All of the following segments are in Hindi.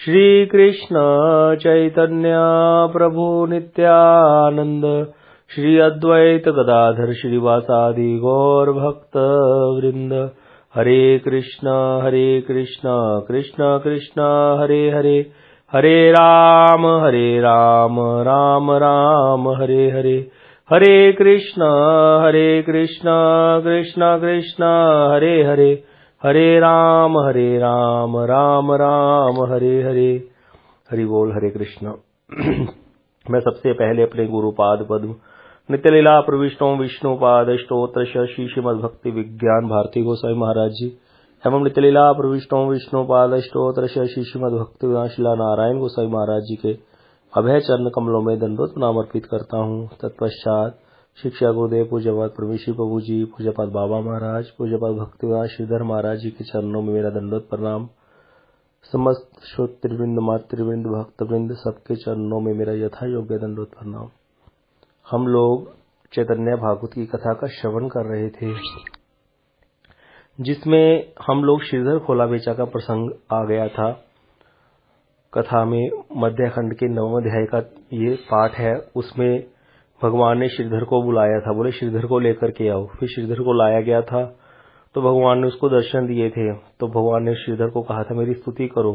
श्री कृष्ण चैतन्य प्रभु नित्यानंद श्री अद्वैत गदाधर श्रीवासादि गौर भक्त वृंद। हरे कृष्ण कृष्ण कृष्ण हरे हरे, हरे राम राम राम हरे हरे। हरे कृष्ण कृष्ण कृष्ण हरे हरे, हरे राम राम राम हरे हरे। हरि बोल। हरे कृष्ण। मैं सबसे पहले अपने गुरुपाद पद्म नित्य लीला प्रविष्टों विष्णुपाद स्तोत्र श्री श्रीमद् भक्ति विज्ञान भारती गोसाई महाराज जी एवं नित्य लीला प्रविष्टों विष्णुपाद स्तोत्र श्री श्रीमद् भक्ति विज्ञान शिला नारायण गोसाई महाराज जी के अभय चरण कमलों में दंडोत प्रणाम अर्पित करता हूँ। तत्पश्चात शिक्षा गुरुदेव पूज्यपाद परमेश्वरी प्रभु जी, पूज्यपाद बाबा महाराज, पूज्यपाद भक्तिविलास श्रीधर महाराज जी के चरणों में मेरा दंडोत प्रणाम। समस्त श्रोतृवृंद मातृवृंद भक्तवृंद सबके चरणों में मेरा यथा योग्य दंडोत प्रणाम। हम लोग चैतन्य भागवत की कथा का श्रवण कर रहे थे, जिसमें हम लोग श्रीधर खोला बेचा का प्रसंग आ गया था। कथा में मध्य खंड के 9वें अध्याय का ये पाठ है। उसमें भगवान ने श्रीधर को बुलाया था, बोले श्रीधर को लेकर के आओ। फिर श्रीधर को लाया गया था तो भगवान ने उसको दर्शन दिए थे। तो भगवान ने श्रीधर को कहा था मेरी स्तुति करो,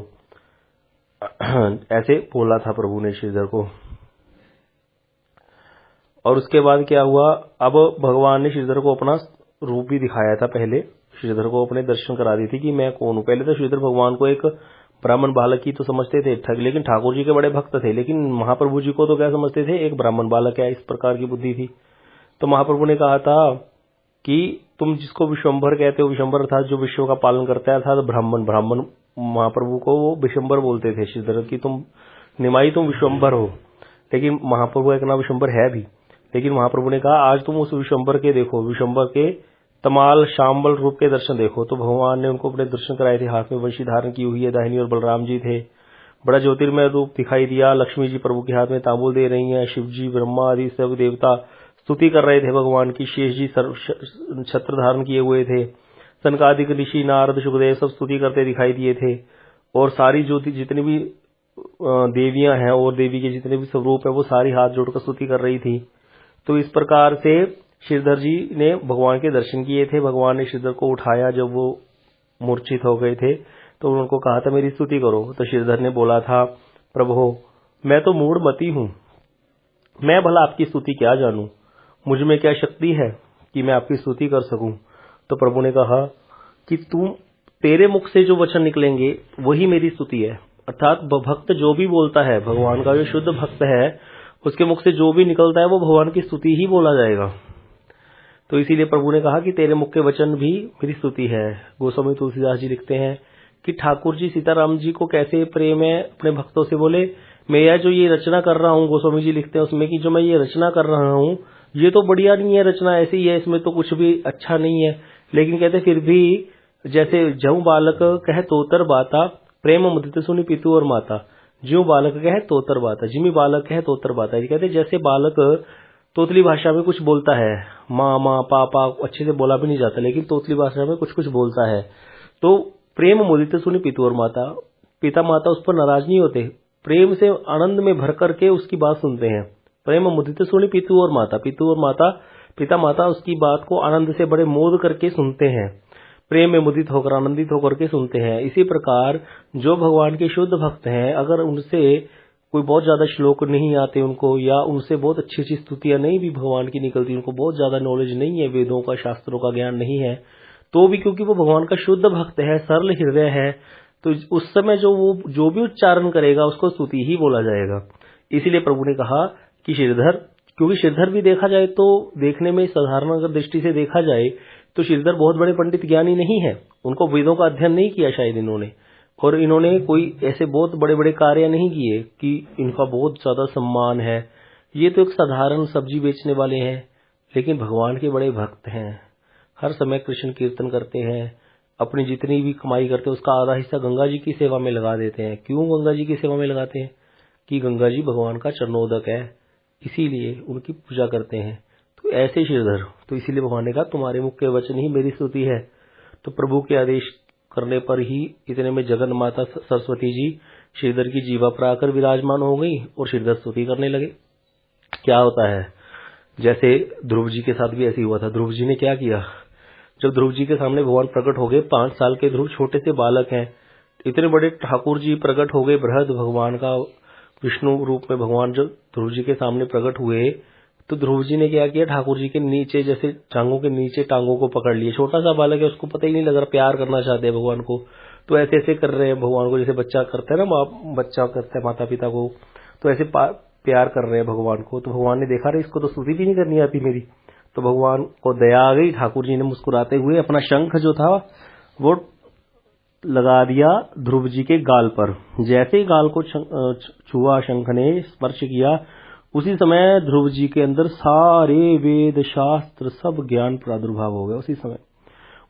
ऐसे बोला था प्रभु ने श्रीधर को। और उसके बाद क्या हुआ, अब भगवान ने श्रीधर को अपना रूप भी दिखाया था। पहले श्रीधर को अपने दर्शन करा दी थी कि मैं कौन हूँ। पहले तो श्रीधर भगवान को एक ब्राह्मण बालक ही तो समझते थे, लेकिन ठाकुर जी के बड़े भक्त थे। लेकिन महाप्रभु जी को तो क्या समझते थे, एक ब्राह्मण बालक है, इस प्रकार की बुद्धि थी। तो महाप्रभु ने कहा था कि तुम जिसको विश्वम्भर कहते हो, विश्वम्भर था जो विश्व का पालन करता है, था ब्राह्मण महाप्रभु को वो विश्वम्भर बोलते थे श्रीधर की, तुम निमाई तुम विश्वम्भर हो। लेकिन महाप्रभु एक नाम विश्वम्भर है भी। लेकिन महाप्रभु ने कहा आज तुम उस विश्वम्भर के देखो, विश्वम्भर के तमाल शाम्बल रूप के दर्शन देखो। तो भगवान ने उनको अपने दर्शन कराए थे। हाथ में वंशी धारण की हुई है दाहिनी और बलराम जी थे। बड़ा ज्योतिर्मय रूप दिखाई दिया। लक्ष्मी जी प्रभु के हाथ में तांबुल दे रही हैं। शिव जी ब्रह्मा आदि सब देवता स्तुति कर रहे थे भगवान की। शेष जी छत्र धारण किए हुए थे। सनकादिक ऋषि नारद सुखदेव सब स्तुति करते दिखाई दिए थे। और सारी ज्योति जितनी भी देवियां हैं और देवी के जितने भी स्वरूप है वो सारी हाथ जोड़कर स्तुति कर रही थी। तो इस प्रकार से श्रीधर जी ने भगवान के दर्शन किए थे। भगवान ने श्रीधर को उठाया जब वो मूर्छित हो गए थे, तो उनको कहा था मेरी स्तुति करो। तो श्रीधर ने बोला था प्रभु मैं तो मूढ़मती हूँ, मैं भला आपकी स्तुति क्या जानूं, मुझ में क्या शक्ति है कि मैं आपकी स्तुति कर सकूं। तो प्रभु ने कहा कि तेरे मुख से जो वचन निकलेंगे वही मेरी स्तुति है। अर्थात भक्त जो भी बोलता है, भगवान का जो शुद्ध भक्त है, उसके मुख से जो भी निकलता है वो भगवान की स्तुति ही बोला जाएगा। तो इसीलिए प्रभु ने कहा कि तेरे मुख के वचन भी मेरी स्तुति है। गोस्वामी तुलसीदास जी लिखते हैं कि ठाकुर जी सीताराम जी को कैसे प्रेम है अपने भक्तों से, बोले मैं यह जो ये रचना कर रहा हूँ, गोस्वामी जी लिखते हैं उसमें कि जो मैं ये रचना कर रहा हूँ ये तो बढ़िया नहीं है, रचना ऐसी ही है, इसमें तो कुछ भी अच्छा नहीं है। लेकिन कहते फिर भी जैसे जऊ बालक कह तोतर बाता, प्रेम मुदित सुनी पितु और माता। ज्यों बालक कहे तोतर बाता, जिमी बालक कहे तोतर बाता। कहते जैसे बालक तोतली भाषा में कुछ बोलता है, माँ माँ पापा अच्छे से बोला भी नहीं जाता, लेकिन तोतली भाषा में कुछ कुछ बोलता है। तो प्रेम मुदित सुनी पितु और माता, पिता माता उस पर नाराज नहीं होते, प्रेम से आनंद में भर करके उसकी बात सुनते हैं। प्रेम मुदित सुनी पितु और माता, पितु और माता पिता माता उसकी बात को आनंद से बड़े मोद करके सुनते हैं, प्रेम में मुदित होकर आनंदित होकर के सुनते हैं। इसी प्रकार जो भगवान के शुद्ध भक्त हैं, अगर उनसे कोई बहुत ज्यादा श्लोक नहीं आते उनको, या उनसे बहुत अच्छी अच्छी स्तुतियां नहीं भी भगवान की निकलती, उनको बहुत ज्यादा नॉलेज नहीं है, वेदों का शास्त्रों का ज्ञान नहीं है, तो भी क्योंकि वो भगवान का शुद्ध भक्त है, सरल हृदय है, तो उस समय जो भी उच्चारण करेगा उसको स्तुति ही बोला जाएगा। इसीलिए प्रभु ने कहा कि श्रीधर, क्योंकि श्रीधर भी देखा जाए तो देखने में साधारण अगर दृष्टि से देखा जाए तो श्रीधर बहुत बड़े पंडित ज्ञानी नहीं है। उनको वेदों का अध्ययन नहीं किया शायद इन्होंने, और इन्होंने कोई ऐसे बहुत बड़े बड़े कार्य नहीं किए कि इनका बहुत ज्यादा सम्मान है। ये तो एक साधारण सब्जी बेचने वाले हैं, लेकिन भगवान के बड़े भक्त हैं। हर समय कृष्ण कीर्तन करते हैं, अपनी जितनी भी कमाई करते हैं उसका आधा हिस्सा गंगा जी की सेवा में लगा देते हैं। क्यों गंगा जी की सेवा में लगाते हैं? कि गंगा जी भगवान का चरणोदक है, इसीलिए उनकी पूजा करते हैं। तो ऐसे श्रीधर, तो इसीलिए भगवान ने कहा तुम्हारे मुख के वचन ही मेरी स्तुति है। तो प्रभु के आदेश करने पर ही इतने में जगन माता सरस्वती जी श्रीधर की जीवा पर आकर विराजमान हो गई और श्रीधर स्तुति करने लगे। क्या होता है, जैसे ध्रुव जी के साथ भी ऐसे हुआ था। ध्रुव जी ने क्या किया, जब ध्रुव जी के सामने भगवान प्रकट हो गए, 5 साल के ध्रुव छोटे से बालक हैं, इतने बड़े ठाकुर जी प्रकट हो गए, बृहद भगवान का विष्णु रूप में भगवान जब ध्रुव जी के सामने प्रकट हुए, तो ध्रुव जी ने क्या किया, ठाकुर जी के नीचे जैसे टांगों के नीचे टांगों को पकड़ लिए। छोटा सा बालक है, उसको पता ही नहीं लग रहा, प्यार करना चाहते हैं भगवान को, तो ऐसे ऐसे कर रहे हैं भगवान को, जैसे बच्चा करता है ना, बच्चा करता है माता पिता को, तो ऐसे प्यार कर रहे हैं भगवान को। तो भगवान ने देखा रहे इसको तो स्तुति भी नहीं करनी आती मेरी, तो भगवान को दया आ गई। ठाकुर जी ने मुस्कुराते हुए अपना शंख जो था वो लगा दिया ध्रुव जी के गाल पर। जैसे ही गाल को छुआ, शंख ने स्पर्श किया, उसी समय ध्रुव जी के अंदर सारे वेद शास्त्र सब ज्ञान प्रादुर्भाव हो गया उसी समय।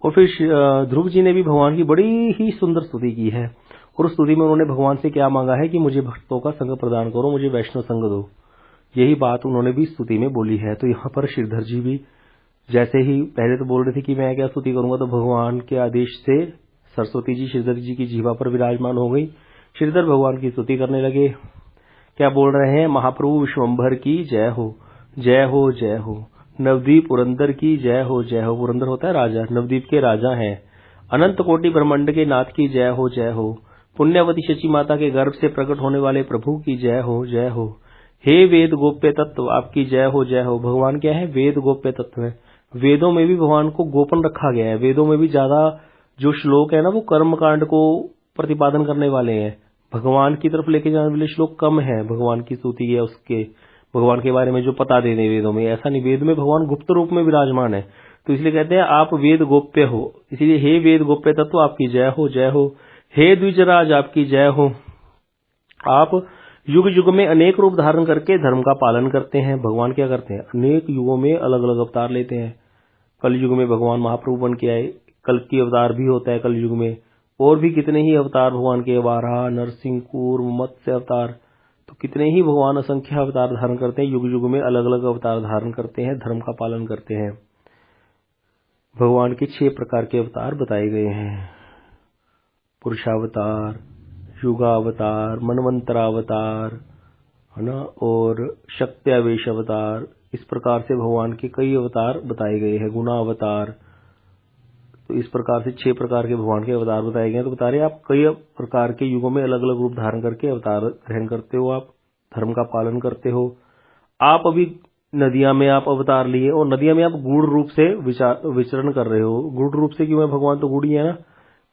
और फिर ध्रुव जी ने भी भगवान की बड़ी ही सुंदर स्तुति की है, और उस स्तुति में उन्होंने भगवान से क्या मांगा है कि मुझे भक्तों का संग प्रदान करो, मुझे वैष्णव संग दो। यही बात उन्होंने भी स्तुति में बोली है। तो यहाँ पर श्रीधर जी भी जैसे ही पहले तो बोल रहे थे कि मैं क्या स्तुति करूंगा, तो भगवान के आदेश से सरस्वती जी श्रीधर जी की जीवा पर विराजमान हो गई। श्रीधर भगवान की स्तुति करने लगे। क्या बोल रहे हैं, महाप्रभु विश्वंभर की जय हो, जय हो, जय हो। नवदीप पुरंदर की जय हो, जय हो। पुरंदर होता है राजा, नवदीप के राजा हैं। अनंत कोटि ब्रह्मांड के नाथ की जय हो, जय हो। पुण्यवती शची माता के गर्भ से प्रकट होने वाले प्रभु की जय हो, जय हो। हे वेद गोप्य तत्व, आपकी जय हो, जय हो। भगवान क्या है, वेद गोप्य तत्व है। वेदों में भी भगवान को गोपन रखा गया है। वेदों में भी ज्यादा जो श्लोक है ना, वो कर्म कांड को प्रतिपादन करने वाले हैं, भगवान की तरफ लेके जाने वाले श्लोक कम है। भगवान की स्तुति है, उसके भगवान के बारे में जो पता देने वेदों में, ऐसा नहीं। वेद में भगवान गुप्त रूप में विराजमान है, तो इसलिए कहते हैं आप वेद गोप्य हो। इसलिए हे वेद गोप्य तत्व, आपकी जय हो, जय हो। हे द्विजराज, आपकी जय हो। आप युग युग में अनेक रूप धारण करके धर्म का पालन करते हैं। भगवान क्या करते हैं, अनेक युगों में अलग अलग अवतार लेते हैं। कल युग में भगवान महाप्रभु बन के आए, कल की अवतार भी होता है कल युग में, और भी कितने ही अवतार भगवान के, वाराह, नरसिंह, कूर्म, मत्स्य अवतार, तो कितने ही भगवान असंख्य अवतार धारण करते हैं। युग युग में अलग अलग अवतार धारण करते हैं, धर्म का पालन करते हैं। भगवान के 6 प्रकार के अवतार बताए गए हैं, पुरुषावतार, युगावतार, मनवंतरावतार, है ना, और शक्त्यावेश अवतार। इस प्रकार से भगवान के कई अवतार बताए गए हैं, गुणावतार। तो इस प्रकार से 6 प्रकार के भगवान के अवतार बताए गए हैं। तो बता रहे आप कई प्रकार के युगों में अलग अलग रूप धारण करके अवतार ग्रहण करते हो, आप धर्म का पालन करते हो। आप अभी नदियां में आप अवतार लिए, और नदियां में आप गूढ़ रूप से विचरण कर रहे हो। गूढ़ रूप से क्यों है, भगवान तो गूढ़ ही है ना,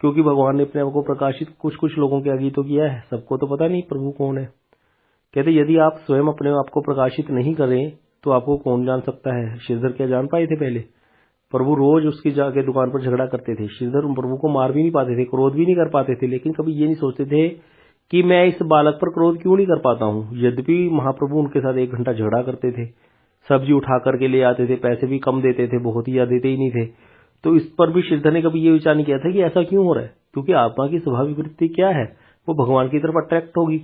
क्योंकि भगवान ने अपने आप को प्रकाशित कुछ कुछ लोगों के आगे तो किया है, सबको तो पता नहीं प्रभु कौन है। कहते यदि आप स्वयं अपने आप को प्रकाशित नहीं करें तो आपको कौन जान सकता है। श्रीधर क्या जान पाए थे पहले, प्रभु रोज उसकी जाके दुकान पर झगड़ा करते थे। श्रीधर प्रभु को मार भी नहीं पाते थे, क्रोध भी नहीं कर पाते थे, लेकिन कभी ये नहीं सोचते थे कि मैं इस बालक पर क्रोध क्यों नहीं कर पाता हूँ। यद्यपि महाप्रभु उनके साथ 1 घंटा झगड़ा करते थे, सब्जी उठा करके ले आते थे, पैसे भी कम देते थे, बहुत ही या देते ही नहीं थे। तो इस पर भी श्रीधर ने कभी ये विचार नहीं किया था कि ऐसा क्यों हो रहा है, क्योंकि आत्मा की स्वाभाविक वृत्ति क्या है, वो भगवान की तरफ अट्रैक्ट होगी।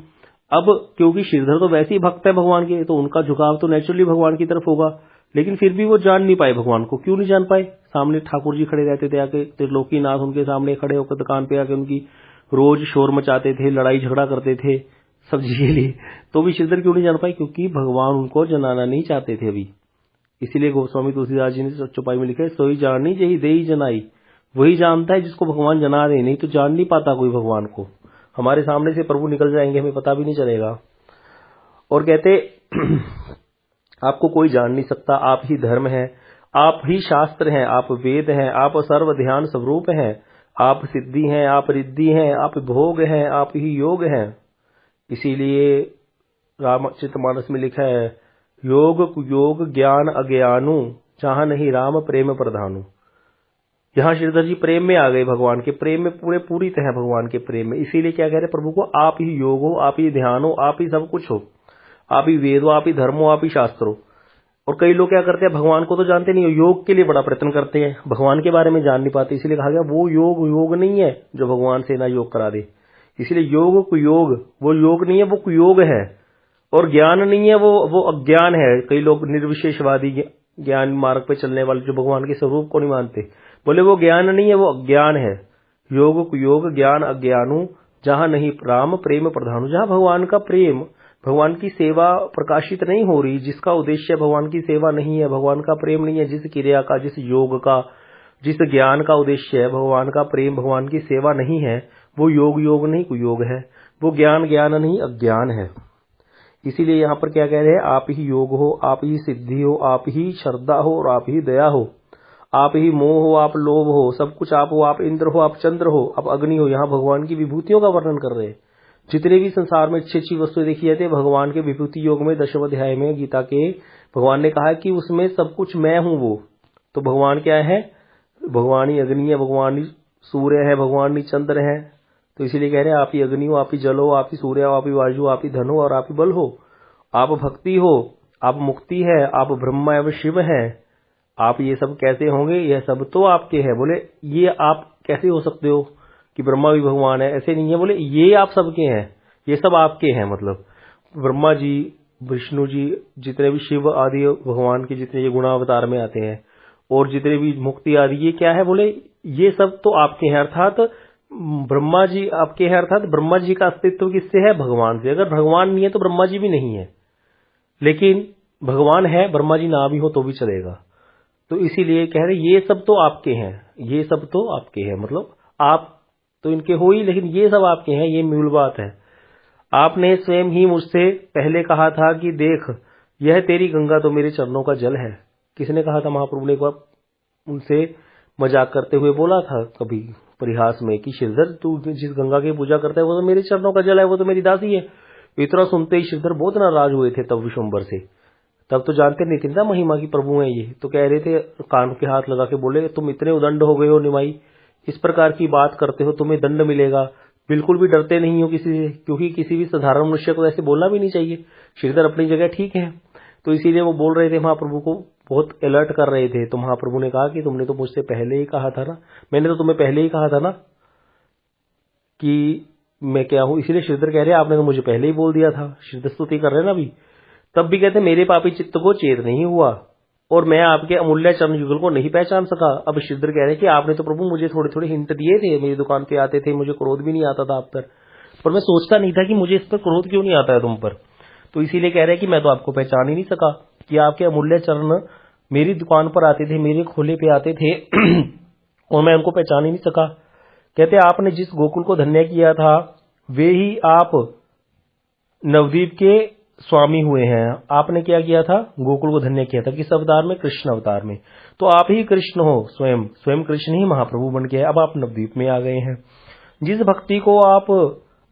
अब क्योंकि श्रीधर तो वैसे ही भक्त है भगवान के, तो उनका झुकाव तो नेचुरली भगवान की तरफ होगा, लेकिन फिर भी वो जान नहीं पाए भगवान को। क्यों नहीं जान पाए, सामने ठाकुर जी खड़े रहते थे, आके त्रिलोकीनाथ उनके सामने खड़े होकर दुकान पे आके उनकी रोज शोर मचाते थे, लड़ाई झगड़ा करते थे सब्जी के लिए, तो भी श्रीधर क्यों नहीं जान पाए, क्योंकि भगवान उनको जनाना नहीं चाहते थे अभी। इसीलिए गोस्वामी तुलसीदास जी ने चौपाई में लिखा है, सोई जानी जही देई जनाई। वही जानता है जिसको भगवान जना दे, नहीं तो जान नहीं पाता कोई भगवान को। हमारे सामने से प्रभु निकल जाएंगे, हमें पता भी नहीं चलेगा। और कहते आपको कोई जान नहीं सकता, आप ही धर्म है, आप ही शास्त्र हैं, आप वेद हैं, आप सर्व ध्यान स्वरूप हैं, आप सिद्धि हैं, आप रिद्धि हैं, आप भोग हैं, आप ही योग हैं। इसीलिए रामचरितमानस में लिखा है, योग कुयोग ज्ञान अज्ञानु, जहां नहीं राम प्रेम प्रधानु। यहाँ श्रीधर जी प्रेम में आ गए, भगवान के प्रेम में पूरी तरह भगवान के प्रेम में। इसीलिए क्या कह रहे प्रभु को, आप ही योग हो, आप ही ध्यान हो, आप ही सब कुछ हो, आप ही वेद हो, आप ही धर्म हो, आप ही शास्त्र हो। और कई लोग क्या करते हैं, भगवान को तो जानते नहीं हो, योग के लिए बड़ा प्रयत्न करते हैं, भगवान के बारे में जान नहीं पाते। इसीलिए कहा गया वो योग नहीं है जो भगवान से ना योग करा दे। इसलिए योग कुयोग, वो योग नहीं है, वो कुयोग है। और ज्ञान नहीं है, वो अज्ञान है। कई लोग निर्विशेषवादी ज्ञान मार्ग पे चलने वाले जो भगवान के स्वरूप को नहीं मानते, बोले वो ज्ञान नहीं है, वो अज्ञान है। योग कुयोग ज्ञान अज्ञानु जहाँ नहीं राम प्रेम प्रधान, जहाँ भगवान का प्रेम, भगवान की सेवा प्रकाशित नहीं हो रही, जिसका उद्देश्य भगवान की सेवा नहीं है, भगवान का प्रेम नहीं है, जिस क्रिया का, जिस योग का, जिस ज्ञान का उद्देश्य है भगवान का प्रेम, भगवान की सेवा नहीं है, वो योग नहीं कुयोग है, वो ज्ञान नहीं अज्ञान है। इसीलिए यहाँ पर क्या कह रहे हैं, आप ही योग हो, आप ही सिद्धि हो, आप ही श्रद्धा हो और आप ही दया हो, आप ही मोह हो, आप लोभ हो, सब कुछ आप हो, आप इंद्र हो, आप चंद्र हो, आप अग्नि हो। यहाँ भगवान की विभूतियों का वर्णन कर रहे हैं। जितने भी संसार में अच्छी वस्तुएं देखी जाती है, भगवान के विभूति योग में 10वें अध्याय में गीता के भगवान ने कहा कि उसमें सब कुछ मैं हूं वो। तो भगवान क्या है, भगवान ही अग्नि है, भगवान ही सूर्य है, भगवान ही चंद्र है। तो इसीलिए कह रहे हैं आप ही अग्नि हो, आप ही जल हो, आप ही सूर्य हो, आप ही वायु, आप ही धन हो और आप ही बल हो, आप भक्ति हो, आप मुक्ति है, आप ब्रह्मा एवं शिव है। आप ये सब कैसे होंगे, यह सब तो आपके हैं। बोले ये आप कैसे हो सकते हो कि ब्रह्मा भी भगवान है, ऐसे नहीं है। बोले ये आप सबके हैं, ये सब आपके हैं। मतलब ब्रह्मा जी, विष्णु जी, जितने भी शिव आदि भगवान के जितने ये गुणावतार में आते हैं और जितने भी मुक्ति आदि, ये क्या है, बोले ये सब तो आपके हैं। अर्थात ब्रह्मा जी आपके हैं, अर्थात ब्रह्मा जी का अस्तित्व किससे है, भगवान से। अगर भगवान नहीं है तो ब्रह्मा जी भी नहीं है, लेकिन भगवान है, ब्रह्मा जी ना भी हो तो भी चलेगा। तो इसीलिए कह रहे ये सब तो आपके हैं, ये सब तो आपके हैं। मतलब आप तो इनके हो ही, लेकिन ये सब आपके हैं, ये मूल बात है। आपने स्वयं ही मुझसे पहले कहा था कि देख यह तेरी गंगा तो मेरे चरणों का जल है। किसने कहा था, महाप्रभु ने एक बार उनसे मजाक करते हुए बोला था कभी परिहास में कि श्रीधर तू जिस गंगा की पूजा करता है वो तो मेरे चरणों का जल है, वो तो मेरी दासी है। इतना सुनते ही श्रीधर बहुत नाराज हुए थे तब विश्वम्भर से। तब तो जानते नहीं थे ना महिमा की प्रभु हैं ये। तो कह रहे थे, कान के हाथ लगा के बोले, तुम इतने उदंड हो गए हो निमाई, इस प्रकार की बात करते हो, तुम्हें दंड मिलेगा। बिल्कुल भी डरते नहीं हो किसी से, क्योंकि किसी भी साधारण मनुष्य को ऐसे बोलना भी नहीं चाहिए। श्रीधर अपनी जगह ठीक है। तो इसीलिए वो बोल रहे थे, महाप्रभु को बहुत अलर्ट कर रहे थे। तो महाप्रभु ने कहा कि तुमने तो मुझसे पहले ही कहा था ना, मैंने तो तुम्हें पहले ही कहा था ना कि मैं क्या हूं। इसीलिए श्रीधर कह रहे आपने तो मुझे पहले ही बोल दिया था। श्रीधर स्तुति कर रहे हैं ना अभी। तब भी कहते मेरे पापी चित्त को चेत नहीं हुआ और मैं आपके अमूल्य चरण युगल को नहीं पहचान सका। अब श्रीधर कह रहे कि आपने तो प्रभु मुझे थोड़े थोड़े हिंट दिए थे, मेरी दुकान पे आते थे, मुझे क्रोध भी नहीं आता था आप पर मैं सोचता नहीं था कि मुझे इस पर क्रोध क्यों नहीं आता है तुम पर। तो इसीलिए कह रहे कि मैं तो आपको पहचान ही नहीं सका कि आपके अमूल्य चरण मेरी दुकान पर आते थे, मेरे खोले पे आते थे और मैं उनको पहचान ही नहीं सका। कहते आपने जिस गोकुल को धन्य किया था वे ही आप नवद्वीप के स्वामी हुए हैं। आपने क्या किया था, गोकुल को धन्य किया था। किस अवतार में, कृष्ण अवतार में। तो आप ही कृष्ण हो, स्वयं कृष्ण ही महाप्रभु बन के अब आप नवद्वीप में आ गए हैं। जिस भक्ति को आप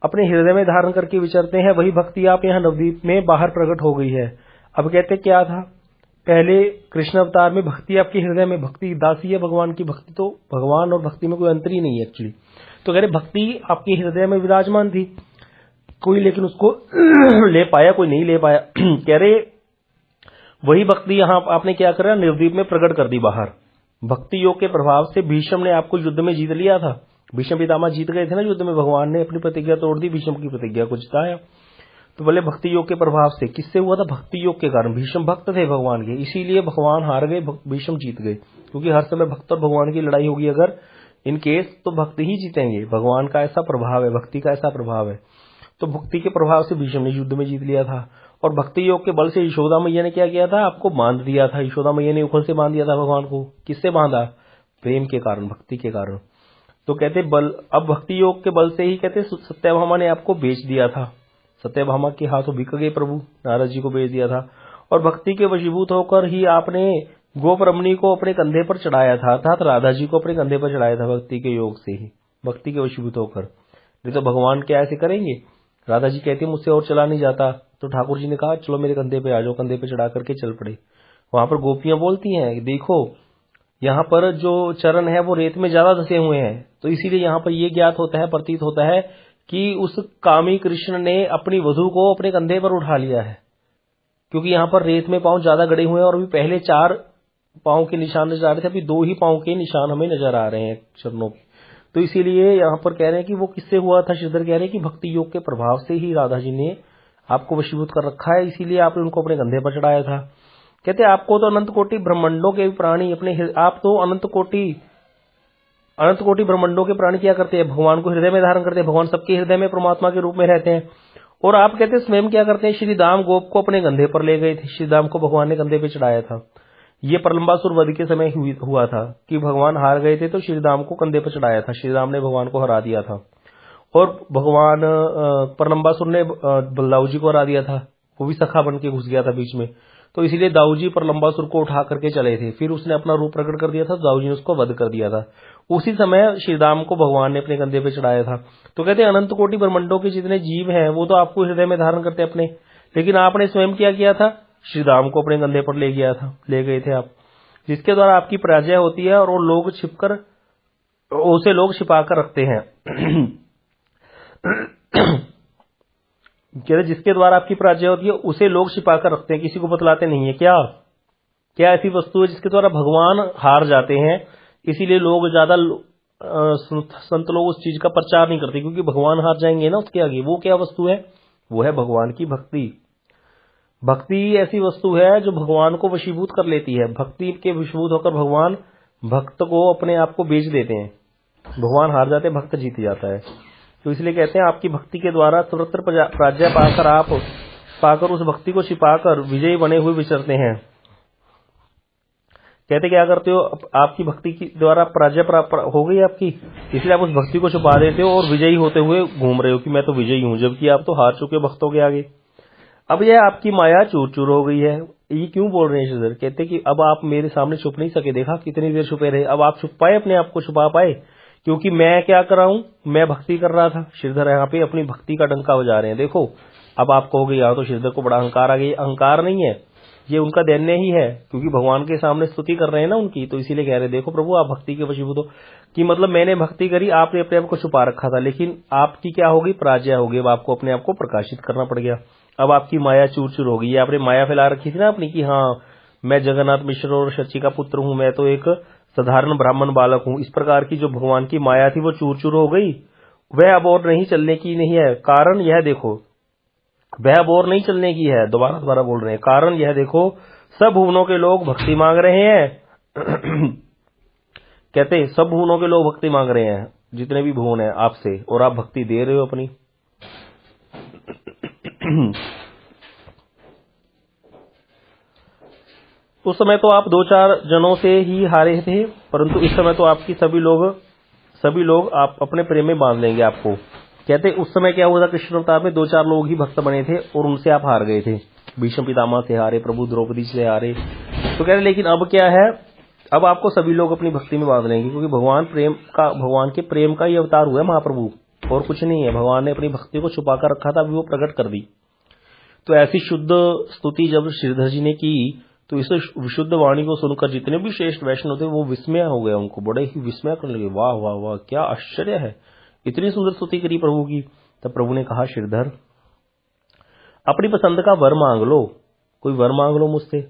अपने हृदय में धारण करके विचरते हैं वही भक्ति आप यहाँ नवद्वीप में बाहर प्रकट हो गई है। अब कहते क्या था, पहले कृष्ण अवतार में भक्ति आपके हृदय में, भक्ति दासी है भगवान की। भक्ति तो भगवान और भक्ति में कोई अंतर ही नहीं है एक्चुअली। तो कह रहे भक्ति आपके हृदय में विराजमान थी, कोई लेकिन उसको ले पाया, कोई नहीं ले पाया। कह रहे वही भक्ति यहाँ आपने क्या करा, नवद्वीप में प्रकट कर दी बाहर। भक्ति योग के प्रभाव से भीष्म ने आपको युद्ध में जीत लिया था। भीष्म पितामह जीत गए थे ना युद्ध में, भगवान ने अपनी प्रतिज्ञा तोड़ दी, भीष्म की प्रतिज्ञा को जिताया। तो बोले भक्ति योग के प्रभाव से। किससे हुआ था, भक्ति योग के कारण। भीष्म भक्त थे भगवान के, इसीलिए भगवान हार गए, भीष्म जीत गए। क्योंकि हर समय भक्त और भगवान की लड़ाई होगी अगर इन केस, तो भक्त ही जीतेंगे। भगवान का ऐसा प्रभाव है, भक्ति का ऐसा प्रभाव है। तो भक्ति के प्रभाव से भीष्म ने युद्ध में जीत लिया था। और भक्ति योग के बल से यशोदा मैया ने क्या किया था, आपको बांध दिया था। यशोदा मैया ने उखल से बांध दिया था भगवान को। किससे बांधा, प्रेम के कारण, भक्ति के कारण। तो कहते बल, अब भक्ति योग के बल से ही कहते सत्यभामा ने आपको बेच दिया था। सत्यभामा के हाथों बिक गए प्रभु, नारद जी को बेच दिया था। और भक्ति के वशीभूत होकर ही आपने गोपरमणी को अपने कंधे पर चढ़ाया था, अर्थात राधा जी को अपने कंधे पर चढ़ाया था। भक्ति के योग से ही, भक्ति के वशीभूत होकर। नहीं तो भगवान क्या ऐसे करेंगे। राधा जी कहती मुझसे और चला नहीं जाता, तो ठाकुर जी ने कहा चलो मेरे कंधे पे आ जाओ, कंधे पे चढ़ा करके चल पड़े। वहां पर गोपियां बोलती हैं देखो यहाँ पर जो चरण है वो रेत में ज्यादा धसे हुए हैं। तो इसीलिए यहाँ पर ये ज्ञात होता है, प्रतीत होता है कि उस कामी कृष्ण ने अपनी वधू को अपने कंधे पर उठा लिया है, क्योंकि यहाँ पर रेत में पांव ज्यादा गड़े हुए हैं। और अभी पहले 4 पांव के निशान नजर आ रहे थे, अभी 2 ही पांव के निशान हमें नजर आ रहे हैं चरणों के। तो इसीलिए यहाँ पर कह रहे हैं कि वो किससे हुआ था। श्रीधर कह रहे हैं कि भक्ति योग के प्रभाव से ही राधा जी ने आपको वशीभूत कर रखा है, इसीलिए आपने उनको अपने कंधे पर चढ़ाया था। कहते आपको तो अनंत कोटि ब्रह्मांडों के प्राणी अपने, आप तो अनंत कोटि अनंत कोटि ब्रह्मांडों के प्राणी क्या करते हैं, भगवान को हृदय में धारण करते हैं, भगवान सबके हृदय में परमात्मा के रूप में रहते हैं। और आप कहते हैं स्वयं क्या करते हैं, श्री दाम गोप को अपने कंधे पर ले गए थे, श्री दाम को भगवान ने कंधे पे चढ़ाया था। ये प्रलंबासुर वध के समय हुआ था कि भगवान हार गए थे तो श्री दाम को कंधे पर चढ़ाया था, श्री राम ने भगवान को हरा दिया था। और भगवान प्रलंबासुर ने बलदाऊ जी को हरा दिया था, वो भी सखा बन के घुस गया था बीच में, तो इसीलिए दाऊ जी प्रलंबासुर को उठा करके चले थे। फिर उसने अपना रूप प्रकट कर दिया था, दाऊ जी ने उसको वध कर दिया था। उसी समय श्री राम को भगवान ने अपने कंधे पे चढ़ाया था। तो कहते हैं अनंत कोटि ब्रह्मांडों के जितने जीव हैं वो तो आपको हृदय में धारण करते अपने, लेकिन आपने स्वयं क्या किया था, श्री राम को अपने कंधे पर ले गए थे आप, जिसके द्वारा आपकी पराजय होती है और लोग छिपकर उसे लोग छिपा कर रखते हैं। जिसके द्वारा आपकी पराजय होती है उसे लोग छिपा कर रखते हैं, किसी को बतलाते नहीं है। क्या क्या ऐसी वस्तु है जिसके द्वारा भगवान हार जाते हैं, इसीलिए लोग ज्यादा संत लोग उस चीज का प्रचार नहीं करते, क्योंकि भगवान हार जाएंगे ना उसके आगे। वो क्या वस्तु है, वो है भगवान की भक्ति। भक्ति ऐसी वस्तु है जो भगवान को वशीभूत कर लेती है। भक्ति के वशीभूत होकर भगवान भक्त को अपने आप को बेच देते हैं, भगवान हार जाते हैं, भक्त जीत जाता है। तो इसलिए कहते हैं आपकी भक्ति के द्वारा सर्वत्र पराजय पाकर आप पाकर उस भक्ति को छिपाकर विजयी बने हुए विचरते हैं। कहते क्या करते हो, आपकी भक्ति के द्वारा पराजय प्राप्त हो गई आपकी, इसलिए आप उस भक्ति को छुपा देते हो और विजयी होते हुए घूम रहे हो कि मैं तो विजयी हूं, जबकि आप तो हार चुके भक्तों के आगे। अब यह आपकी माया चूर चूर हो गई है। ये क्यों बोल रहे हैं श्रीधर, कहते कि अब आप मेरे सामने छुप नहीं सके, देखा कितनी देर छुपे रहे, अब आप छुप पाए, अपने आप को छुपा पाए, क्योंकि मैं क्या कर रहा हूं, मैं भक्ति कर रहा था। श्रीधर यहाँ पे अपनी भक्ति का डंका बजा रहे हैं। देखो अब आप कहोगे यहाँ तो श्रीधर को बड़ा अहंकार आ गया, अहंकार नहीं है, ये उनका दैन्य ही है, क्योंकि भगवान के सामने स्तुति कर रहे हैं ना उनकी, तो इसीलिए कह रहे हैं देखो प्रभु आप भक्ति के वशीभूत हो, कि मतलब मैंने भक्ति करी, आपने अपने आप को छुपा रखा था, लेकिन आपकी क्या होगी, पराजय होगी। अब आपको अपने आप को प्रकाशित करना पड़ गया, अब आपकी माया चूर चूर होगी। आपने माया फैला रखी थी ना अपनी कि हाँ मैं जगन्नाथ मिश्र और शची का पुत्र हूं, मैं तो एक साधारण ब्राह्मण बालक हूं, इस प्रकार की जो भगवान की माया थी वो चूर चूर हो गई, वह अब और नहीं चलने की नहीं है। कारण यह देखो, वह अब और नहीं चलने की है। दोबारा बोल रहे हैं, कारण यह देखो सब भुवनों के लोग भक्ति मांग रहे हैं। कहते हैं सब भुवनों के लोग भक्ति मांग रहे हैं, जितने भी भुवन है आपसे, और आप भक्ति दे रहे हो अपनी। उस समय तो आप 2-4 जनों से ही हारे थे, परंतु इस समय तो आपकी सभी लोग आप अपने प्रेम में बांध लेंगे आपको। कहते उस समय क्या हुआ था, कृष्ण अवतार में 2-4 लोग ही भक्त बने थे और उनसे आप हार गए थे। भीष्म पितामह से हारे, प्रभु द्रौपदी से हारे। तो कह रहे लेकिन अब क्या है, अब आपको सभी लोग अपनी भक्ति में बांध लेंगे, क्योंकि भगवान के प्रेम का ही अवतार हुआ है महाप्रभु, और कुछ नहीं है। भगवान ने अपनी भक्ति को छुपा कर रखा था, अभी वो प्रकट कर दी। तो ऐसी शुद्ध स्तुति जब श्रीधर जी ने की, तो इस विशुद्ध वाणी को सुनकर जितने भी श्रेष्ठ वैष्णव थे वो विस्मय हो गए, उनको बड़े ही विस्मय करने लगे, वाह वाह वाह क्या आश्चर्य है, इतनी सुंदर स्तुति करी प्रभु की। तब प्रभु ने कहा श्रीधर अपनी पसंद का वर मांग लो, कोई वर मांग लो मुझसे।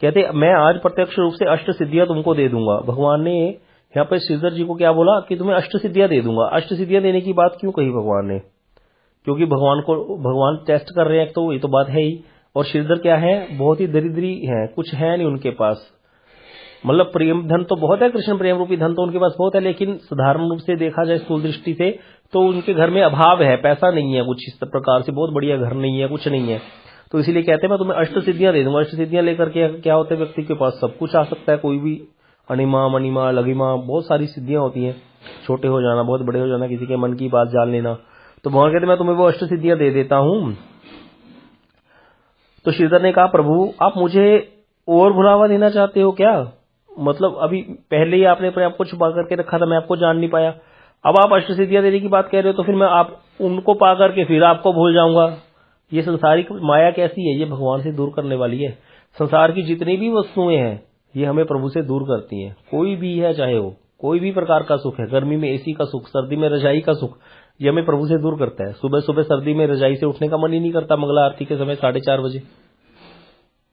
कहते मैं आज प्रत्यक्ष रूप से 8 सिद्धियां तुमको दे दूंगा। भगवान ने यहाँ पे श्रीधर जी को क्या बोला कि तुम्हें 8 सिद्धियां दे दूंगा। 8 सिद्धियां देने की बात क्यों कही भगवान ने, क्योंकि भगवान टेस्ट कर रहे हैं, तो ये तो बात है ही। और श्रीधर क्या है, बहुत ही दरिद्री है, कुछ है नहीं उनके पास, मतलब प्रेम धन तो बहुत है, कृष्ण प्रेम रूपी धन तो उनके पास बहुत है, लेकिन साधारण रूप से देखा जाए स्थूल दृष्टि से तो उनके घर में अभाव है, पैसा नहीं है, कुछ इस प्रकार से बहुत बढ़िया घर नहीं है, कुछ नहीं है। तो इसीलिए कहते हैं मैं तुम्हें 8 सिद्धियां दे दूंगा। 8 सिद्धियां लेकर के क्या होता है, व्यक्ति के पास सब कुछ आ सकता है, कोई भी अणिमा मणिमा लघिमा बहुत सारी सिद्धियां होती हैं, छोटे हो जाना, बहुत बड़े हो जाना, किसी के मन की बात जान लेना। तो भगवान कहते मैं तुम्हें वो 8 सिद्धियां दे देता हूं। तो श्रीधर ने कहा प्रभु आप मुझे और भुलावा देना चाहते हो क्या, मतलब अभी पहले ही आपने अपने आप को छुपा करके रखा था, मैं आपको जान नहीं पाया, अब आप 8 सिद्धियां देने की बात कह रहे हो, तो फिर मैं आप उनको पा करके फिर आपको भूल जाऊंगा। ये संसारिक माया कैसी है, ये भगवान से दूर करने वाली है। संसार की जितनी भी वस्तुएं हैं ये हमें प्रभु से दूर करती हैं, कोई भी है, चाहे वो कोई भी प्रकार का सुख है, गर्मी में एसी का सुख, सर्दी में रजाई का सुख, ये हमें प्रभु से दूर करता है। सुबह सुबह सर्दी में रजाई से उठने का मन ही नहीं करता, मंगला आरती के समय 4:30 बजे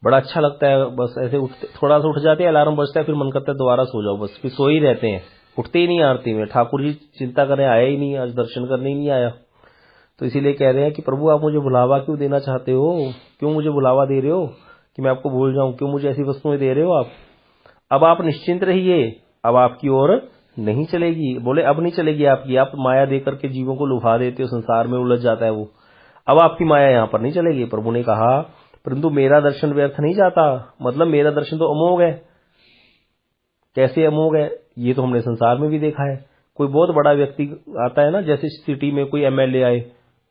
बड़ा अच्छा लगता है, बस ऐसे उठते थोड़ा सा उठ जाते हैं, अलार्म बजता है, फिर मन करता है दोबारा सो जाओ, बस फिर सो ही रहते हैं, उठते ही नहीं आरती में। ठाकुर जी चिंता करें आया ही नहीं, आज दर्शन करने ही नहीं आया। तो इसीलिए कह रहे हैं कि प्रभु आप मुझे बुलावा क्यों देना चाहते हो, क्यों मुझे बुलावा दे रहे हो कि मैं आपको भूल जाऊं, क्यों मुझे ऐसी वस्तुएं दे रहे हो आप। अब आप निश्चिंत रहिए, अब आपकी ओर नहीं चलेगी। बोले अब नहीं चलेगी आपकी, आप माया दे करके जीवों को लुभा देते हो, संसार में उलझ जाता है वो, अब आपकी माया यहाँ पर नहीं चलेगी। प्रभु ने कहा परंतु मेरा दर्शन व्यर्थ नहीं जाता, मतलब मेरा दर्शन तो अमोघ है। कैसे अमोघ है, ये तो हमने संसार में भी देखा है। कोई बहुत बड़ा व्यक्ति आता है ना, जैसे सिटी में कोई एमएलए आए,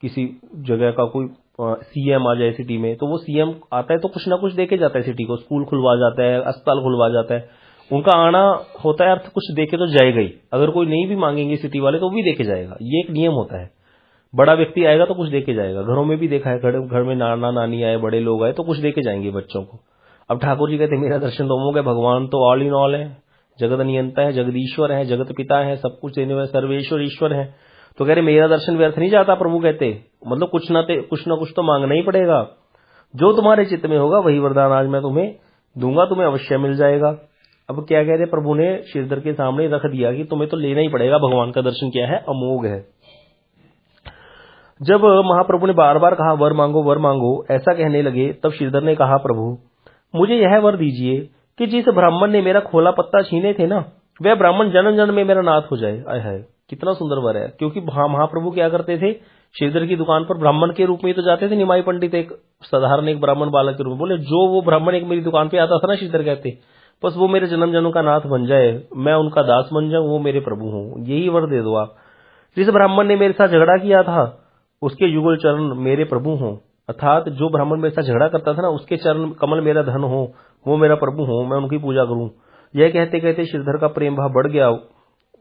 किसी जगह का कोई सीएम आ जाए सिटी में, तो वो सीएम आता है तो कुछ ना कुछ देके जाता है सिटी को, स्कूल खुलवा जाता है, अस्पताल खुलवा जाता है। उनका आना होता है अर्थ कुछ देके तो जाएगा ही, अगर कोई नहीं भी मांगेंगे सिटी वाले तो भी देके जाएगा, ये एक नियम होता है। बड़ा व्यक्ति आएगा तो कुछ देके जाएगा। घरों में भी देखा है, घर में नाना नानी आए, बड़े लोग आए तो कुछ देके जाएंगे बच्चों को। अब ठाकुर जी कहते मेरा दर्शन तो अमोघ है, भगवान तो ऑल इन ऑल है, जगत नियंता है, जगदीश्वर है, जगत पिता है, सब कुछ देने वाले सर्वेश्वर ईश्वर है। तो कह रहे मेरा दर्शन व्यर्थ नहीं जाता। प्रभु कहते मतलब कुछ ना कुछ तो मांगना ही पड़ेगा, जो तुम्हारे चित्त में होगा वही वरदान आज मैं तुम्हें दूंगा, तुम्हें अवश्य मिल जाएगा। अब क्या कह रहे, प्रभु ने श्रीधर के सामने रख दिया कि तुम्हें तो लेना ही पड़ेगा, भगवान का दर्शन क्या है, अमोघ है। जब महाप्रभु ने बार बार कहा वर मांगो ऐसा कहने लगे, तब श्रीधर ने कहा प्रभु मुझे यह वर दीजिए कि जिस ब्राह्मण ने मेरा खोला पत्ता छीने थे ना, वह ब्राह्मण जन्म जन्म में मेरा नाथ हो जाए। आय हाय कितना सुंदर वर है। क्योंकि महाप्रभु क्या करते थे, श्रीधर की दुकान पर ब्राह्मण के रूप में ही तो जाते थे। निमाई पंडित एक साधारण एक ब्राह्मण बालक के रूप में, बोले जो वो ब्राह्मण एक मेरी दुकान पे आता था ना, श्रीधर कहते बस वो मेरे जन्म जन्म का नाथ बन जाए, मैं उनका दास बन जाऊं, वो मेरे प्रभु हों, यही वर दे दो आप। जिस ब्राह्मण ने मेरे साथ झगड़ा किया था उसके युगल चरण मेरे प्रभु हों, अर्थात जो ब्राह्मण मेरे साथ झगड़ा करता था ना, उसके चरण कमल मेरा धन हो, वो मेरा प्रभु हो, मैं उनकी पूजा करूं। यह कहते कहते श्रीधर का प्रेम भाव बढ़ गया,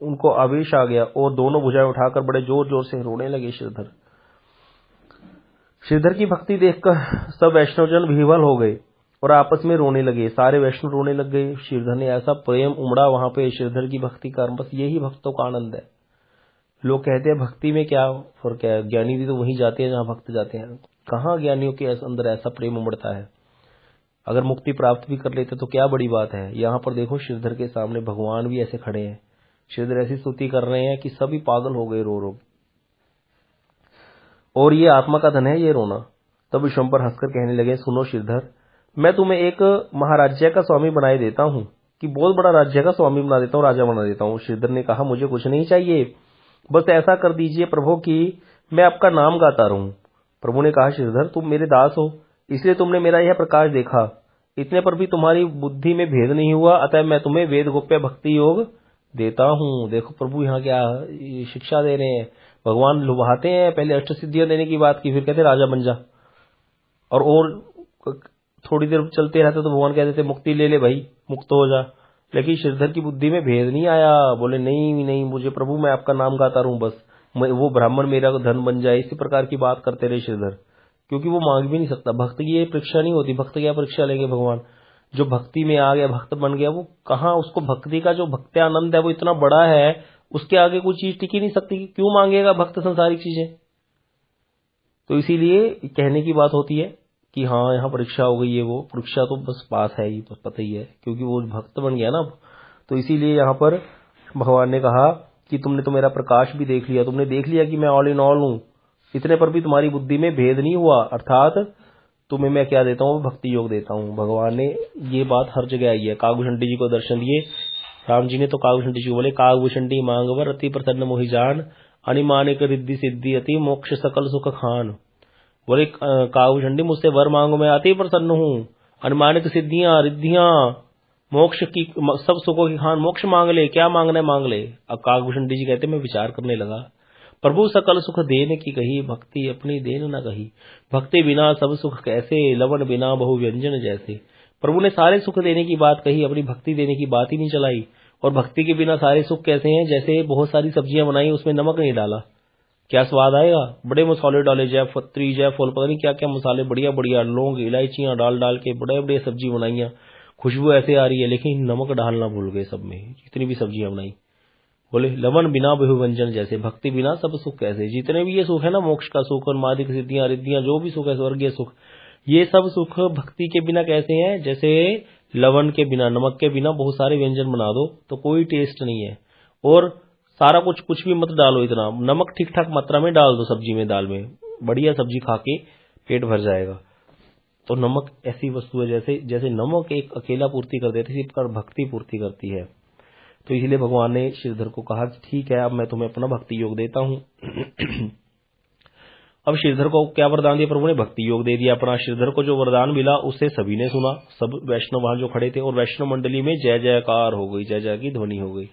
उनको आवेश आ गया और दोनों भुजाएं उठाकर बड़े जोर जोर से रोने लगे। श्रीधर की भक्ति देखकर सब वैष्णवजन विह्वल हो गए और आपस में रोने लगे, सारे वैष्णव रोने लग गए। श्रीधर ने ऐसा प्रेम उमड़ा वहां पे श्रीधर की भक्ति का, बस यही भक्तों का आनंद है। लोग कहते हैं भक्ति में क्या फर्क है, ज्ञानी भी तो वहीं जाते हैं जहां भक्त जाते हैं। कहाँ ज्ञानियों के अंदर ऐसा प्रेम उमड़ता है, अगर मुक्ति प्राप्त भी कर लेते तो क्या बड़ी बात है। यहाँ पर देखो श्रीधर के सामने भगवान भी ऐसे खड़े हैं, श्रीधर ऐसी स्तुति कर रहे हैं कि सभी पागल हो गए रो रो, और ये आत्मा का धन है ये रोना। तब विश्वम्भर हंसकर कहने लगे सुनो श्रीधर, मैं तुम्हें एक महाराज्य का स्वामी बनाए देता हूँ, कि बहुत बड़ा राज्य का स्वामी बना देता हूँ, राजा बना देता हूँ। श्रीधर ने कहा मुझे कुछ नहीं चाहिए, बस ऐसा कर दीजिए प्रभु कि मैं आपका नाम गाता रहूं। प्रभु ने कहा श्रीधर तुम मेरे दास हो, इसलिए तुमने मेरा यह प्रकाश देखा, इतने पर भी तुम्हारी बुद्धि में भेद नहीं हुआ, अतः मैं तुम्हें वेद गोप्य भक्ति योग देता हूँ। देखो प्रभु यहाँ क्या शिक्षा दे रहे हैं। भगवान लुभाते हैं, पहले अष्ट सिद्धियां देने की बात की, फिर कहते राजा बन जा, और थोड़ी देर चलते रहते तो भगवान कहते थे मुक्ति ले ले भाई, मुक्त हो जा। लेकिन श्रीधर की बुद्धि में भेद नहीं आया, बोले नहीं नहीं मुझे प्रभु मैं आपका नाम गाता रहूं, बस वो ब्राह्मण मेरा धन बन जाए, इसी प्रकार की बात करते रहे श्रीधर। क्योंकि वो मांग भी नहीं सकता, भक्त की ये परीक्षा नहीं होती। भक्त क्या परीक्षा लेंगे भगवान, जो भक्ति में आ गया भक्त बन गया, वो कहाँ उसको भक्ति का जो भक्ति आनंद है वो इतना बड़ा है, उसके आगे कोई चीज टिक ही नहीं सकती। क्यों मांगेगा भक्त संसारिक चीजें। तो इसीलिए कहने की बात होती है कि हाँ यहाँ परीक्षा हो गई है, वो परीक्षा तो बस पास है ही, बस पता ही है, क्योंकि वो भक्त बन गया ना। तो इसीलिए यहाँ पर भगवान ने कहा कि तुमने तो मेरा प्रकाश भी देख लिया, तुमने देख लिया कि मैं ऑल इन ऑल हूँ, इतने पर भी तुम्हारी बुद्धि में भेद नहीं हुआ, अर्थात तुम्हें मैं क्या देता हूँ, भक्ति योग देता हूँ। भगवान ने ये बात हर जगह आई है। कागभूषणी जी को दर्शन दिए राम जी ने, तो कागभूषणी जी को बोले कागभूषणी मांगवर अति प्रसन्न मोहि जान, अनिमानिक रिद्धि सिद्धि अति मोक्ष सकल सुख खान। बोले कागभूषणी मुझसे वर मांगो, मैं अति प्रसन्न हूँ, अनुमानिक सिद्धियां रिद्धियां मोक्ष की सब सुखों की खान, मोक्ष मांग ले, क्या मांगना है मांग ले। अब कागभूषणी जी कहते मैं विचार करने लगा, प्रभु सकल सुख देने की कही, भक्ति अपनी देन न कही, भक्ति बिना सब सुख कैसे, लवन बिना बहु व्यंजन जैसे। प्रभु ने सारे सुख देने की बात कही, अपनी भक्ति देने की बात ही नहीं चलाई। और भक्ति के बिना सारे सुख कैसे हैं, जैसे बहुत सारी सब्जियां बनाई उसमें नमक नहीं डाला, क्या स्वाद आएगा। बड़े मसाले डाले, जयपत्री जयफल पता नहीं क्या क्या मसाले, बढ़िया बढ़िया लौंग इलायचियां डाल डाल के बड़े बड़े सब्जी बनाई, खुशबू ऐसे आ रही है, लेकिन नमक डालना भूल गए सब में, जितनी भी सब्जियां बनाई। बोले लवन बिना बहु व्यंजन जैसे, भक्ति बिना सब सुख कैसे। जितने भी ये सुख है ना, मोक्ष का सुख और मादिक सिद्धियां रिद्धियां जो भी सुख है, स्वर्गीय सुख, ये सब सुख भक्ति के बिना कैसे हैं, जैसे लवन के बिना, नमक के बिना बहुत सारे व्यंजन बना दो तो कोई टेस्ट नहीं है। और सारा कुछ भी मत डालो, इतना नमक ठीक ठाक मात्रा में डाल दो सब्जी में, दाल में, बढ़िया सब्जी खा के पेट भर जाएगा। तो नमक ऐसी वस्तु है जैसे जैसे नमक एक अकेला पूर्ति कर देती है, इस प्रकार भक्ति पूर्ति करती है। तो इसीलिए भगवान ने श्रीधर को कहा कि ठीक है, अब मैं तुम्हें अपना भक्ति योग देता हूं। अब श्रीधर को क्या वरदान दिया प्रभु ने? भक्ति योग दे दिया अपना। श्रीधर को जो वरदान मिला उससे सभी ने सुना, सब वैष्णव वहां जो खड़े थे, और वैष्णव मंडली में जय जयकार हो गई, जय जय की ध्वनि हो गई।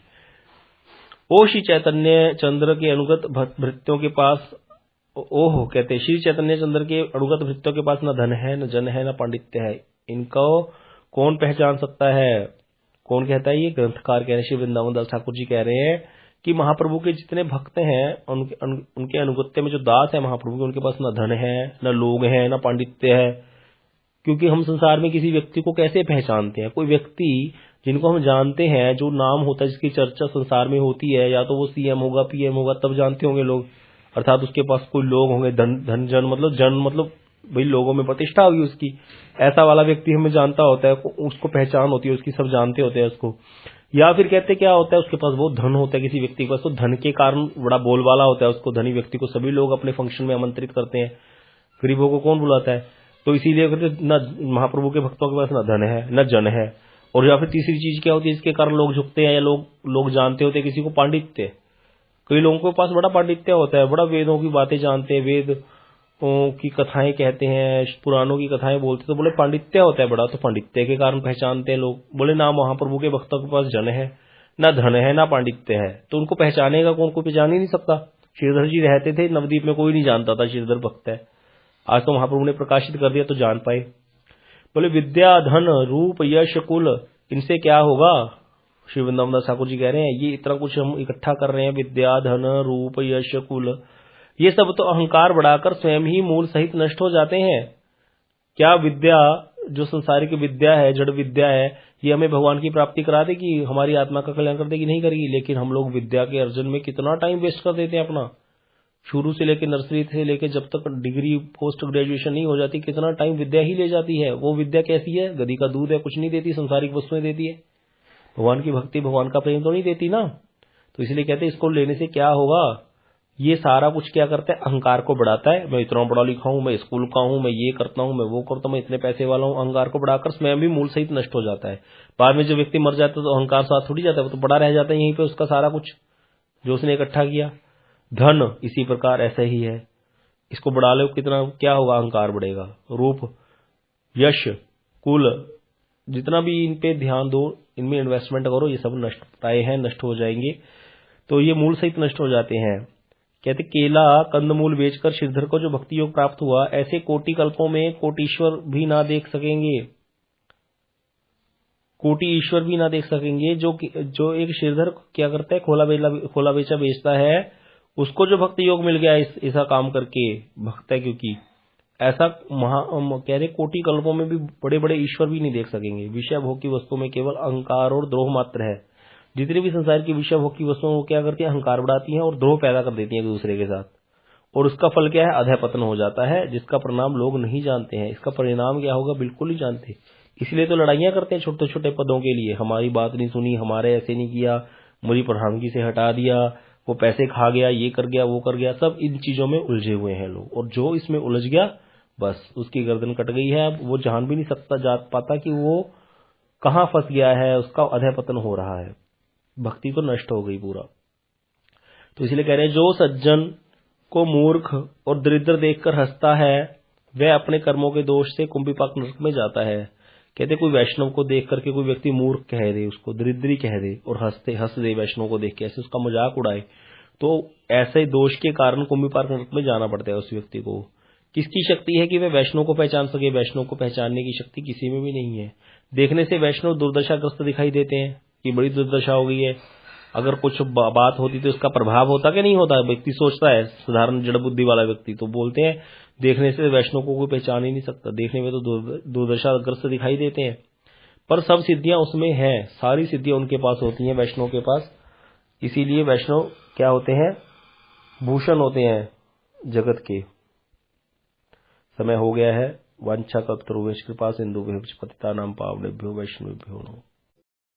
ओ श्री चैतन्य चंद्र के अनुगत भृत्यों के पास, ओह कहते श्री चैतन्य चंद्र के अनुगत भृत्यों के पास न धन है, न जन है, न पांडित्य है, इनको कौन पहचान सकता है? कौन कहता है? ये ग्रंथकार कह रहे हैं, श्री वृंदावन दास ठाकुर जी कह रहे हैं कि महाप्रभु के जितने भक्त हैं, उनके अनुगत्य में जो दास है महाप्रभु के, उनके पास न धन है, न लोग हैं, न पांडित्य है। क्योंकि हम संसार में किसी व्यक्ति को कैसे पहचानते हैं? कोई व्यक्ति जिनको हम जानते हैं, जो नाम होता है, जिसकी चर्चा संसार में होती है, या तो वो सीएम होगा, पीएम होगा, तब जानते होंगे लोग, अर्थात उसके पास कोई लोग होंगे, धन जन मतलब भाई लोगों में प्रतिष्ठा होगी उसकी, ऐसा वाला व्यक्ति हमें जानता होता है, उसको पहचान होती है उसकी, सब जानते होते हैं उसको। या फिर कहते क्या होता है, उसके पास बहुत धन होता है किसी व्यक्ति के पास, तो धन के कारण बड़ा बोलबाला होता है उसको, धनी व्यक्ति को सभी लोग अपने फंक्शन में आमंत्रित करते हैं, गरीबों को कौन बुलाता है? तो इसीलिए न महाप्रभु के भक्तों के पास न धन है, न जन है। और या फिर तीसरी चीज क्या होती है जिसके कारण लोग झुकते हैं, या लोग जानते होते हैं किसी को? पांडित्य। कई लोगों के पास बड़ा पांडित्य होता है, बड़ा वेदों की बातें जानते हैं, वेद की कथाएं कहते हैं, पुराणों की कथाएं बोलते, तो बोले पांडित्य होता है बड़ा, तो पांडित्य के कारण पहचानते हैं लोग। बोले ना महाप्रभु के भक्तों के पास जन है, ना धन है, ना पांडित्य है, तो उनको पहचानेगा कौन? को पहचान ही नहीं सकता। श्रीधर जी रहते थे नवद्वीप में, कोई नहीं जानता था श्रीधर भक्त है। आज तो महाप्रभु ने प्रकाशित कर दिया तो जान पाए। बोले विद्या, धन, रूप, यश, कुल, इनसे क्या होगा? श्री वृंदावन दास ठाकुर जी कह रहे हैं ये इतना कुछ हम इकट्ठा कर रहे हैं, विद्या, धन, रूप, यश, कुल, ये सब तो अहंकार बढ़ाकर स्वयं ही मूल सहित नष्ट हो जाते हैं। क्या विद्या, जो संसारिक विद्या है, जड़ विद्या है, ये हमें भगवान की प्राप्ति करा देगी, हमारी आत्मा का कल्याण कर देगी? नहीं करेगी। लेकिन हम लोग विद्या के अर्जन में कितना टाइम वेस्ट कर देते हैं अपना, शुरू से लेकर नर्सरी से लेकर जब तक डिग्री पोस्ट ग्रेजुएशन नहीं हो जाती, कितना टाइम विद्या ही ले जाती है। वो विद्या कैसी है? गधी का दूध है, कुछ नहीं देती, संसारिक वस्तुएं देती है, भगवान की भक्ति, भगवान का प्रेम तो नहीं देती ना। तो इसलिए कहते हैं इसको लेने से क्या होगा? ये सारा कुछ क्या करता है? अहंकार को बढ़ाता है। मैं इतना पढ़ा लिखा हूं, मैं स्कूल का हूं, मैं ये करता हूं, मैं वो करता हूं, मैं इतने पैसे वाला हूं, अहंकार को बढ़ाकर स्वयं भी मूल सहित नष्ट हो जाता है। बाद में जब व्यक्ति मर जाता है तो अहंकार साथ थोड़ी जाता है, वो तो बड़ा रह जाता है यहीं पे उसका सारा कुछ जो उसने इकट्ठा किया। धन इसी प्रकार ऐसा ही है, इसको बढ़ा लो कितना, क्या होगा? अहंकार बढ़ेगा। रूप, यश, कुल, जितना भी इन पे ध्यान दो, इनमें इन्वेस्टमेंट करो, ये सब नष्ट प्राय हैं, नष्ट हो जाएंगे, तो ये मूल सहित नष्ट हो जाते हैं। कहते केला कंदमूल बेचकर श्रीधर को जो भक्ति योग प्राप्त हुआ, ऐसे कोटि कल्पों में कोटीश्वर भी ना देख सकेंगे, कोटि ईश्वर भी ना देख सकेंगे। जो एक श्रीधर क्या करता है, खोला बेचा बेचता है, उसको जो भक्ति योग मिल गया ऐसा काम करके, भक्त है क्योंकि, ऐसा कह रहे कोटि कल्पों में भी बड़े बड़े ईश्वर भी नहीं देख सकेंगे। विषय भोग की वस्तु में केवल अहंकार और द्रोह मात्र है। जितने भी संसार की विषय भोग की वस्तुओं को क्या करती है? अहंकार बढ़ाती हैं और द्रोह पैदा कर देती हैं एक दूसरे के साथ, और उसका फल क्या है? अधः पतन हो जाता है, जिसका परिणाम लोग नहीं जानते हैं। इसका परिणाम क्या होगा? बिल्कुल नहीं जानते। इसलिए तो लड़ाइयां करते हैं छोटे छोटे पदों के लिए, हमारी बात नहीं सुनी, हमारे ऐसे नहीं किया, मुझे प्रधानगी से हटा दिया, वो पैसे खा गया, ये कर गया, वो कर गया, सब इन चीजों में उलझे हुए हैं लोग। और जो इसमें उलझ गया बस उसकी गर्दन कट गई है। अब वो जान भी नहीं सकता, जात पाता कि वो कहां फंस गया है, उसका अधः पतन हो रहा है, भक्ति तो नष्ट हो गई पूरा। तो इसलिए कह रहे हैं जो सज्जन को मूर्ख और दरिद्र देखकर हंसता है, वह अपने कर्मों के दोष से कुंभीपाक नरक में जाता है। कहते कोई वैष्णव को देख करके कोई व्यक्ति मूर्ख कह दे, उसको दरिद्री कह दे और हंस दे वैष्णव को देख के, ऐसे उसका मजाक उड़ाए, तो ऐसे दोष के कारण कुंभीपाक नरक में जाना पड़ता है उस व्यक्ति को। किसकी शक्ति है कि वह वैष्णव को पहचान सके? वैष्णव को पहचानने की शक्ति किसी में भी नहीं है। देखने से वैष्णव दुर्दशाग्रस्त दिखाई देते हैं कि बड़ी दुर्दशा हो गई है, अगर कुछ बात होती तो इसका प्रभाव होता कि नहीं होता? व्यक्ति सोचता है, साधारण जड़ बुद्धि वाला व्यक्ति, तो बोलते हैं देखने से वैष्णव को कोई पहचान ही नहीं सकता, देखने में तो दुर्दशाग्रस्त दिखाई देते हैं, पर सब सिद्धियां उसमें हैं, सारी सिद्धियां उनके पास होती हैं वैष्णव के पास। इसीलिए वैष्णव क्या होते हैं? भूषण होते हैं जगत के। समय हो गया है। वांछा कल्पतरुभ्यश्च कृपा सिंधुभ्यो पतितानां पावनेभ्यो वैष्णवेभ्यो नमः।